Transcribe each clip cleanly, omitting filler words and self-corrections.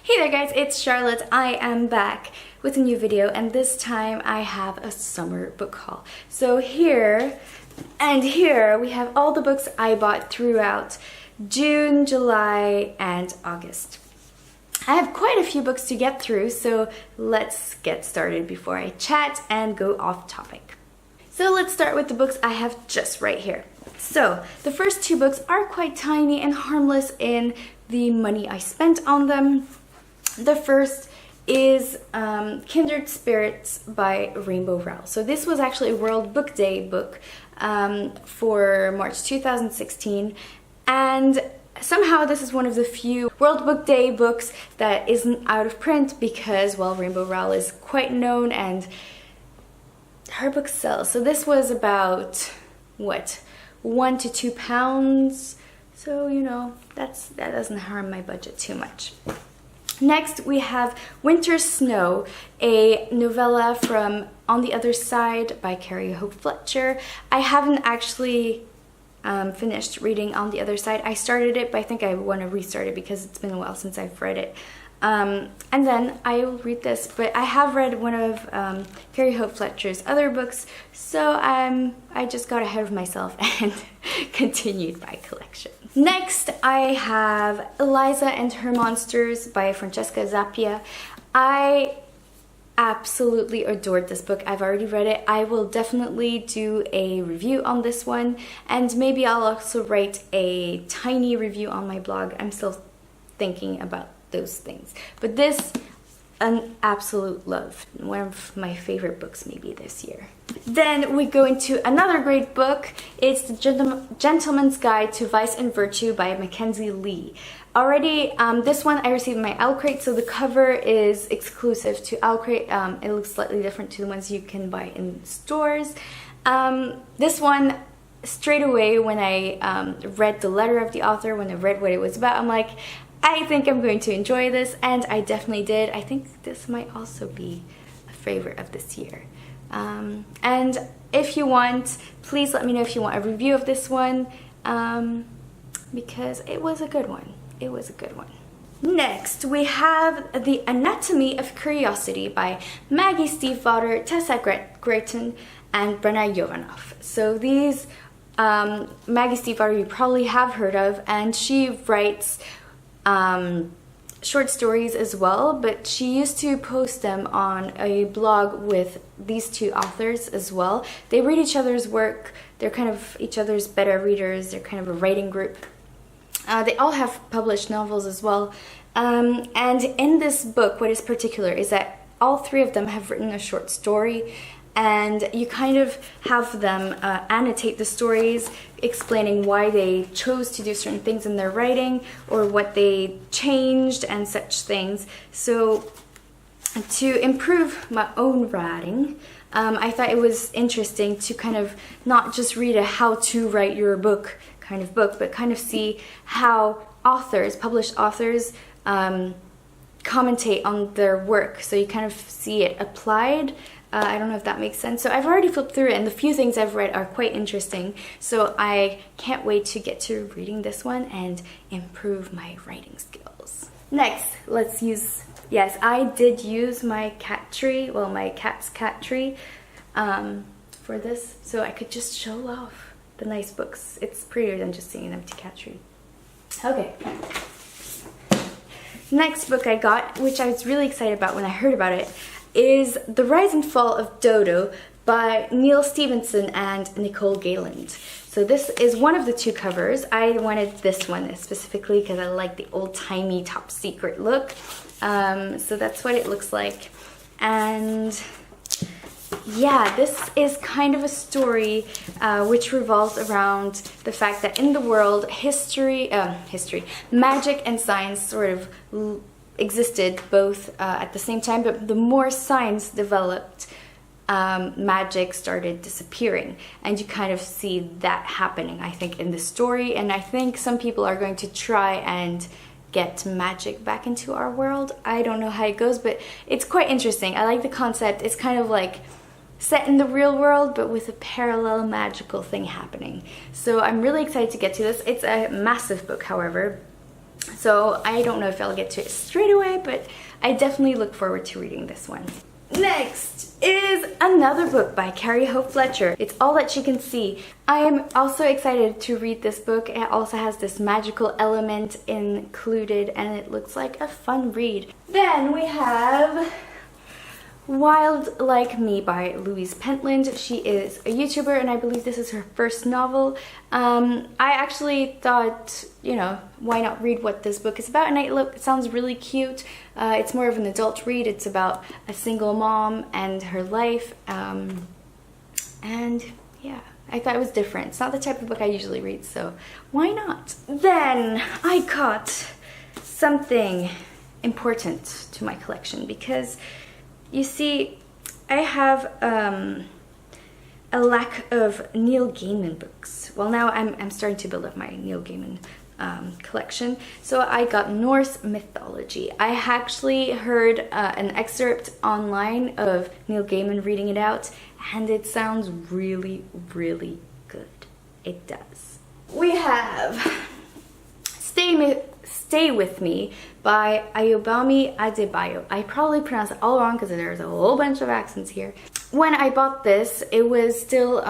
Hey there guys, it's Charlotte. I am back with a new video and this time I have a summer book haul. So here and here we have all the books I bought throughout June, July, and August. I have quite a few books to get through, so let's get started before I chat and go off topic. So let's start with the books I have just right here. So the first two books are quite tiny and harmless in the money I spent on them. The first is Kindred Spirits by Rowell. So this was actually a World Book Day book for March 2016, and somehow this is one of the few World Book Day books that isn't out of print because, well, Rowell is quite known and her books sell. So this was about, what, £1 to £2, so you know, that doesn't harm my budget too much. Next, we have Winter Snow, a novella from On the Other Side by Carrie Hope Fletcher. I haven't actually finished reading On the Other Side. I started it, but I think I want to restart it because it's been a while since I've read it. And then I will read this, but I have read one of Carrie Hope Fletcher's other books, so I just got ahead of myself and continued my collection. Next, I have Eliza and Her Monsters by Francesca Apia. I absolutely adored this book. I've already read it. I will definitely do a review on this one, and maybe I'll also write a tiny review on my blog. I'm still thinking about those things. But this, an absolute love. One of my favorite books maybe this year. Then we go into another great book. It's The Gentleman's Guide to Vice and Virtue by Mackenzie Lee. Already, this one I received in my Owl Crate, so the cover is exclusive to Owl Crate. It looks slightly different to the ones you can buy in stores. This one, straight away when I read the letter of the author, when I read what it was about, I'm like, I think I'm going to enjoy this, and I definitely did. I think this might also be a favorite of this year. And if you want, please let me know if you want a review of this one, because it was a good one. It was a good one. Next, we have The Anatomy of Curiosity by Maggie Stiefvater, Tessa Grayton, and Brenna Johann. So these, Maggie Stiefvater you probably have heard of, and she writes short stories as well, but she used to post them on a blog with these two authors as well. They read each other's work. They're kind of each other's beta readers. They're kind of a writing group. They all have published novels as well. And in this book, what is particular is that all three of them have written a short story, and you kind of have them annotate the stories, explaining why they chose to do certain things in their writing or what they changed and such things. So to improve my own writing, I thought it was interesting to kind of not just read a how to write your book kind of book, but kind of see how authors, published authors, commentate on their work. So you kind of see it applied. I don't know if that makes sense. So I've already flipped through it, and the few things I've read are quite interesting. So I can't wait to get to reading this one and improve my writing skills. Next, let's use, yes, I did use my cat tree, well, my cat's cat tree for this, so I could just show off the nice books. It's prettier than just seeing an empty cat tree. Okay. Next book I got, which I was really excited about when I heard about it, is The Rise and Fall of Dodo by Neal Stephenson and Nicole Gayland. So this is one of the two covers. I wanted this one specifically because I like the old-timey top secret look. So that's what it looks like. And yeah, this is kind of a story which revolves around the fact that in the world, magic and science sort of existed both at the same time, but the more science developed, magic started disappearing, and you kind of see that happening, I think, in the story. And I think some people are going to try and get magic back into our world. I don't know how it goes, but it's quite interesting. I like the concept. It's kind of like set in the real world, but with a parallel magical thing happening. So I'm really excited to get to this. It's a massive book, however. So I don't know if I'll get to it straight away, but I definitely look forward to reading this one. Next is another book by Carrie Hope Fletcher. It's All That She Can See. I am also excited to read this book. It also has this magical element included, and it looks like a fun read. Then we have Wild Like Me by Louise Pentland. She is a YouTuber, and I believe this is her first novel. I actually thought, you know, why not read what this book is about? And it sounds really cute. It's more of an adult read. It's about a single mom and her life. And yeah, I thought it was different. It's not the type of book I usually read, so why not? Then I got something important to my collection because, you see, I have a lack of Neal Gaiman books. Well, now I'm starting to build up my Neal Gaiman collection. So I got Norse Mythology. I actually heard an excerpt online of Neal Gaiman reading it out, and it sounds really, really good. It does. We have Stay With Me by Ayobami Adebayo. I probably pronounced it all wrong because there's a whole bunch of accents here. When I bought this, it was still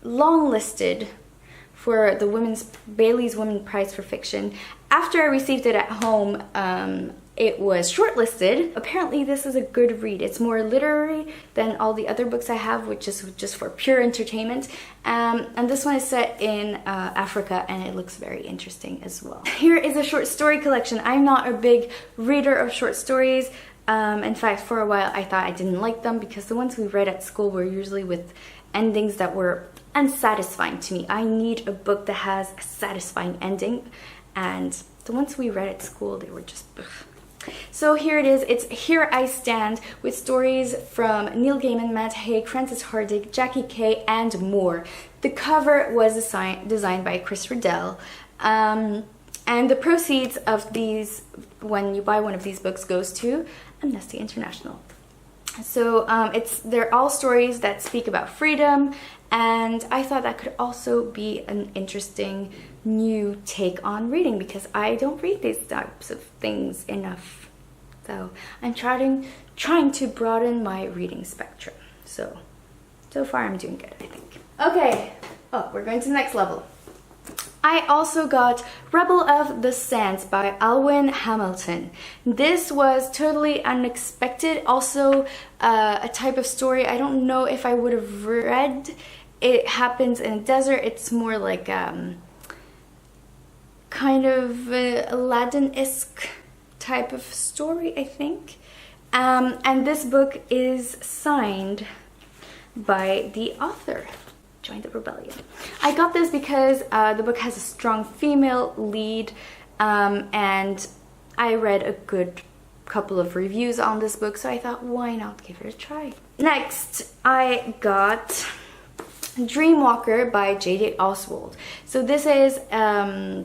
long listed for the Bailey's Women Prize for Fiction. After I received it at home, it was shortlisted. Apparently this is a good read. It's more literary than all the other books I have, which is just for pure entertainment. And this one is set in Africa, and it looks very interesting as well. Here is a short story collection. I'm not a big reader of short stories. In fact, for a while I thought I didn't like them because the ones we read at school were usually with endings that were unsatisfying to me. I need a book that has a satisfying ending, and the ones we read at school, they were just ugh. So here it is. It's Here I Stand, with stories from Neil Gaiman, Matt Haig, Frances Hardig, Jackie Kay, and more. The cover was designed by Chris Riddell, and the proceeds of these, when you buy one of these books, goes to Amnesty International. So they're all stories that speak about freedom, and I thought that could also be an interesting new take on reading because I don't read these types of things enough. So I'm trying to broaden my reading spectrum. So far I'm doing good, I think. Okay, we're going to the next level. I also got Rebel of the Sands by Alwyn Hamilton. This was totally unexpected. Also a type of story I don't know if I would have read. It happens in a desert. It's more like kind of Aladdin-esque type of story, I think. And this book is signed by the author. Join the rebellion. I got this because the book has a strong female lead, and I read a good couple of reviews on this book, so I thought, why not give it a try? Next, I got Dreamwalker by Jd Oswald. So this is a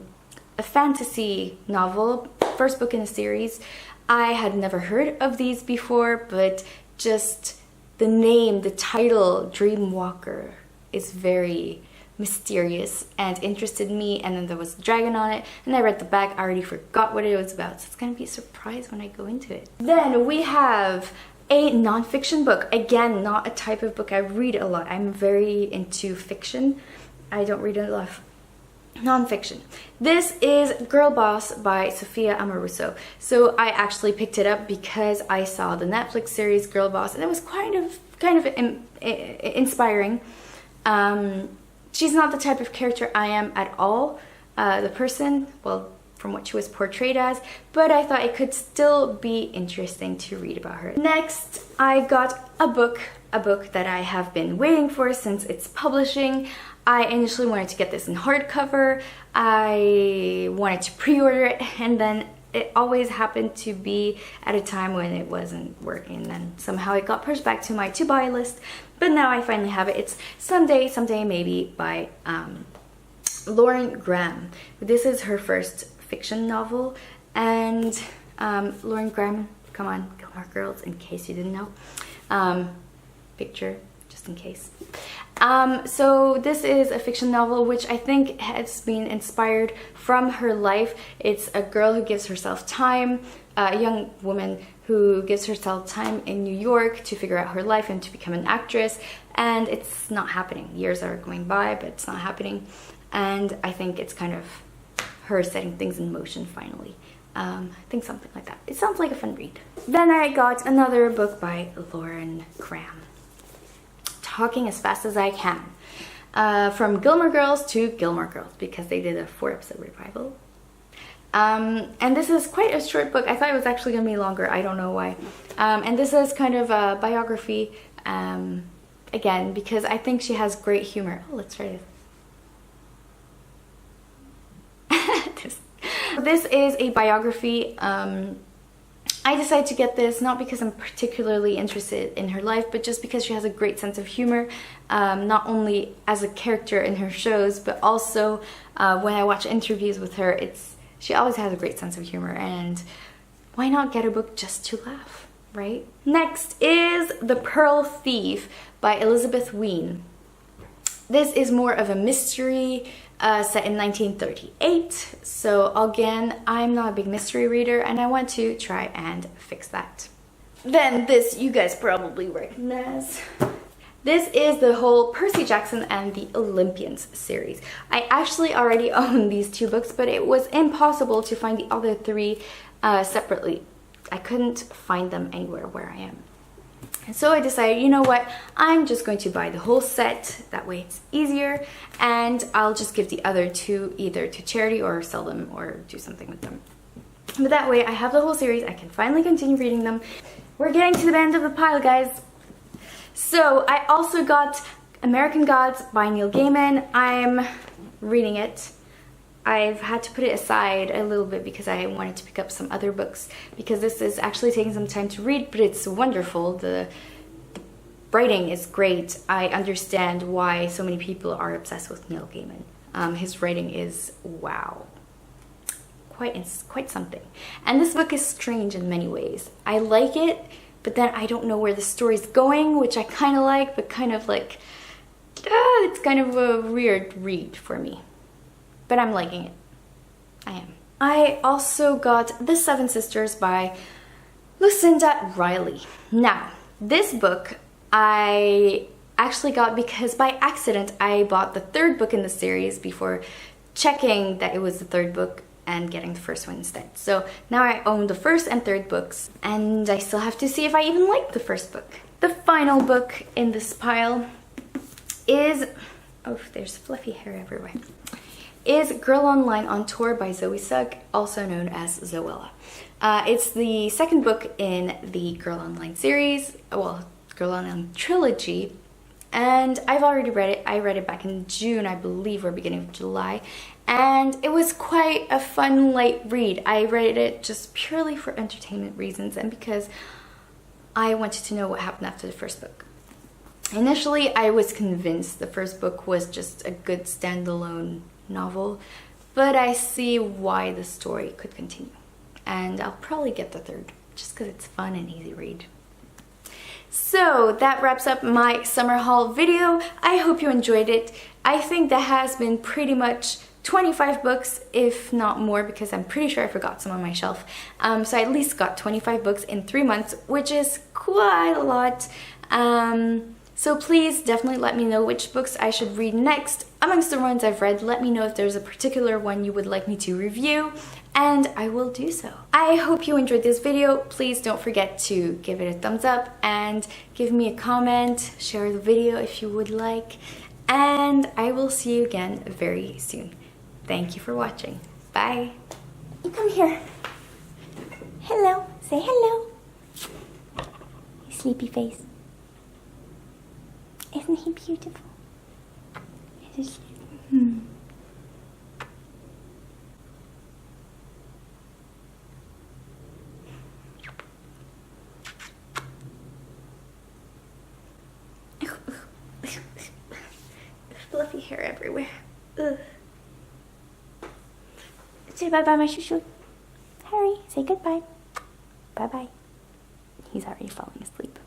fantasy novel, first book in a series. I had never heard of these before, but just the name, the title, Dreamwalker, is very mysterious and interested me, and then there was a dragon on it, and I read the back. I already forgot what it was about, so it's gonna be a surprise when I go into it. Then we have a non-fiction book. Again, not a type of book I read a lot. I'm very into fiction. I don't read a lot of non-fiction. This is Girlboss by Sophia Amoruso. So I actually picked it up because I saw the Netflix series Girlboss, and it was kind of inspiring. She's not the type of character I am at all, the person, well, from what she was portrayed as, but I thought it could still be interesting to read about her. Next, I got a book that I have been waiting for since its publishing. I initially wanted to get this in hardcover. I wanted to pre-order it, and then it always happened to be at a time when it wasn't working, and then somehow it got pushed back to my to-buy list. But now I finally have it. It's Someday Maybe by Lauren Graham. This is her first fiction novel, and Lauren Graham, come on, Gilmore Girls, in case you didn't know. Picture, just in case. So this is a fiction novel which I think has been inspired from her life. It's a girl who gives herself time, a young woman who gives herself time in New York to figure out her life and to become an actress, and it's not happening. Years are going by, but it's not happening, and I think it's kind of her setting things in motion finally. I think something like that. It sounds like a fun read. Then I got another book by Lauren Graham, Talking as Fast as I Can. From Gilmore Girls to Gilmore Girls, because they did a 4-episode revival. And this is quite a short book. I thought it was actually going to be longer. I don't know why. And this is kind of a biography, again, because I think she has great humor. Oh, let's try this. This is a biography. I decided to get this not because I'm particularly interested in her life, but just because she has a great sense of humor, not only as a character in her shows, but also when I watch interviews with her, she always has a great sense of humor, and why not get a book just to laugh, right? Next is The Pearl Thief by Elizabeth Wien. This is more of a mystery set in 1938, so again, I'm not a big mystery reader and I want to try and fix that. Then this you guys probably recognize. This is the whole Percy Jackson and the Olympians series. I actually already own these 2 books, but it was impossible to find the other 3 separately. I couldn't find them anywhere where I am. And so I decided, you know what, I'm just going to buy the whole set, that way it's easier, and I'll just give the other 2 either to charity or sell them or do something with them. But that way I have the whole series, I can finally continue reading them. We're getting to the end of the pile, guys. So I also got American Gods by Neil Gaiman. I'm reading it. I've had to put it aside a little bit because I wanted to pick up some other books, because this is actually taking some time to read, but it's wonderful. The writing is great. I understand why so many people are obsessed with Neil Gaiman. His writing is wow. Quite something. And this book is strange in many ways. I like it, but then I don't know where the story's going, which I kind of like, but kind of like, it's kind of a weird read for me. But I'm liking it. I am. I also got The Seven Sisters by Lucinda Reilly. Now, this book I actually got because by accident I bought the 3rd book in the series before checking that it was the 3rd book and getting the 1st one instead. So now I own the 1st and 3rd books, and I still have to see if I even like the 1st book. The final book in this pile is, oh, there's fluffy hair everywhere, is Girl Online on Tour by Zoe Sugg, also known as Zoella. It's the 2nd book in the Girl Online series, well, Girl Online trilogy, and I've already read it. I read it back in June, I believe, or beginning of July, and it was quite a fun, light read. I read it just purely for entertainment reasons and because I wanted to know what happened after the 1st book. Initially, I was convinced the 1st book was just a good standalone novel, but I see why the story could continue, and I'll probably get the 3rd just because it's fun and easy read. So that wraps up my summer haul video. I hope you enjoyed it. I think that has been pretty much 25 books, if not more, because I'm pretty sure I forgot some on my shelf. So I at least got 25 books in 3 months, which is quite a lot. So please definitely let me know which books I should read next. Amongst the ones I've read, let me know if there's a particular one you would like me to review, and I will do so. I hope you enjoyed this video. Please don't forget to give it a thumbs up and give me a comment, share the video if you would like, and I will see you again very soon. Thank you for watching. Bye. You come here. Hello. Say hello. You sleepy face. Isn't he beautiful? It is. Fluffy hair everywhere. Ugh. Say bye-bye, my shoo-shoo. Harry, say goodbye. Bye-bye. He's already falling asleep.